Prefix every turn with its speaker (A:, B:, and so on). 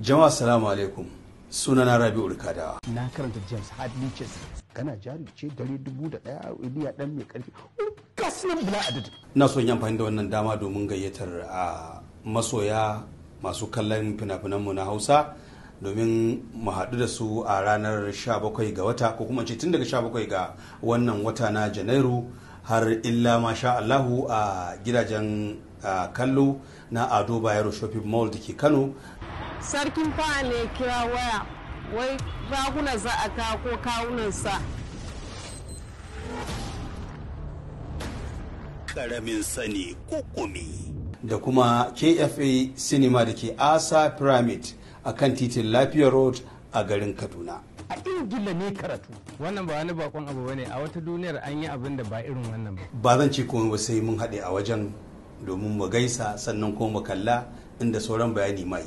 A: Jama'a salamu alaikum. Sunana Rabi'u Rikadawa.
B: Na karanta James Hadley Chase. Kana jari ce dare 1001 Iliya dan mai karfi. Kasuwan bila adadi.
A: Ina son yi amfani da wannan dama domin gayyatar a masoya masu kallon fina-finanmu na Hausa domin mu haɗu da su a ranar 17 ga wata ko kuma ce tun daga 17 ga wannan wata na Janairu har illa masha Allahu a gidajen kallo na Ado Bayero Shopping Mall da ke Kano.
C: Sarkin fa ne kira waya wai raguna za a kawo ko kawunansa.
D: Karamin sani kukumi.
A: Da kuma KFA Cinema da ke Asa Pyramid a kan titin Lafiya Road a garin Kaduna.
B: A Ingila ne karatu.
E: Wannan ba wani bakon abu bane, a wata duniyar an yi abin da ba irin wannan ba.
A: Ba zan ce komai ba sai mun haɗe a wajen domin mu gaisa sannan kuma mu kalla inda sauran bayani mai.